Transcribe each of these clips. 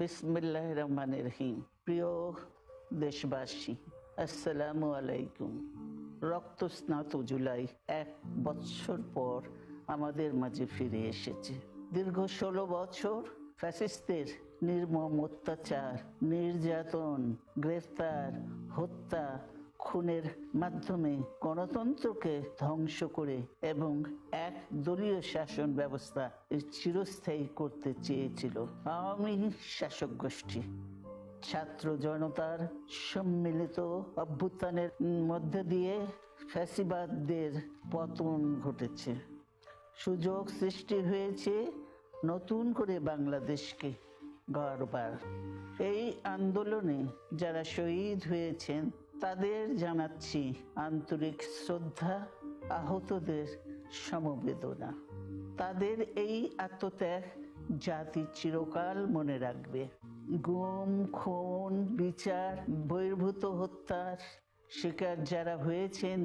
বিসমিল্লাহির রহমানির রহিম। প্রিয় দেশবাসী, আসসালামু আলাইকুম। রক্তস্নাত জুলাই 1 বছর পর আমাদের মাঝে ফিরে এসেছে। দীর্ঘ 16 বছর ফ্যাসিস্টদের নির্মম অত্যাচার, নির্যাতন, গ্রেফতার, হত্যা, খুনের মাধ্যমে গণতন্ত্রকে ধ্বংস করে এবং এক দলীয় শাসন ব্যবস্থা চিরস্থায়ী করতে চেয়েছিল আওয়ামী শাসক গোষ্ঠী। ছাত্র জনতার সম্মিলিত অভ্যুত্থানের মধ্যে দিয়ে ফ্যাসিবাদদের পতন ঘটেছে। সুযোগ সৃষ্টি হয়েছে নতুন করে বাংলাদেশকে গড়বার। এই আন্দোলনে যারা শহীদ হয়েছেন তাদের জানাচ্ছি আন্তরিক শ্রদ্ধা, আহতদের সমবেদনা। তাদের এই আত্মত্যাগ জাতি চিরকাল মনে রাখবে। গুম, খুন, বিচার বহির্ভূত হত্যার শিকার যারা হয়েছেন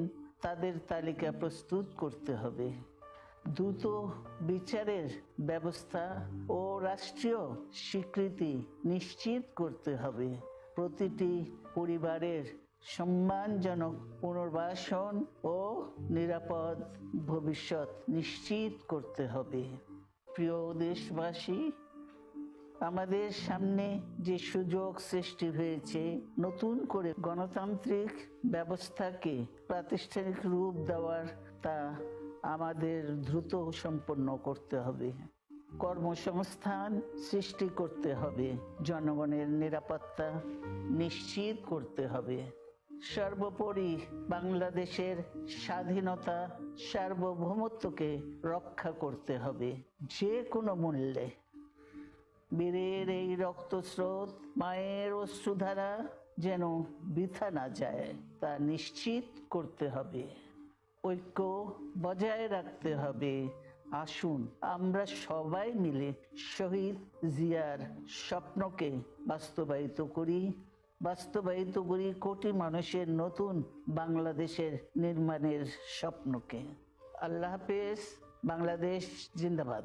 তাদের তালিকা প্রস্তুত করতে হবে। দ্রুত বিচারের ব্যবস্থা ও রাষ্ট্রীয় স্বীকৃতি নিশ্চিত করতে হবে। প্রতিটি পরিবারের সম্মানজনক পুনর্বাসন ও নিরাপদ ভবিষ্যৎ নিশ্চিত করতে হবে। প্রিয় দেশবাসী, আমাদের সামনে যে সুযোগ সৃষ্টি হয়েছে নতুন করে গণতান্ত্রিক ব্যবস্থাকে প্রাতিষ্ঠানিক রূপ দেওয়ার, তা আমাদের দ্রুত সম্পন্ন করতে হবে। কর্মসংস্থান সৃষ্টি করতে হবে, জনগণের নিরাপত্তা নিশ্চিত করতে হবে। সর্বোপরি বাংলাদেশের স্বাধীনতা, সার্বভৌমত্বকে রক্ষা করতে হবে যে কোনো মূল্যে। বীরের এই রক্তস্রোত, মায়ের অশ্রুধারা যেন বৃথা না যায় তা নিশ্চিত করতে হবে। ঐক্য বজায় রাখতে হবে। আসুন আমরা সবাই মিলে শহীদ জিয়ার স্বপ্নকে বাস্তবায়িত করি কোটি মানুষের নতুন বাংলাদেশের নির্মাণের স্বপ্নকে। আল্লাহ হাফেজ। বাংলাদেশ জিন্দাবাদ।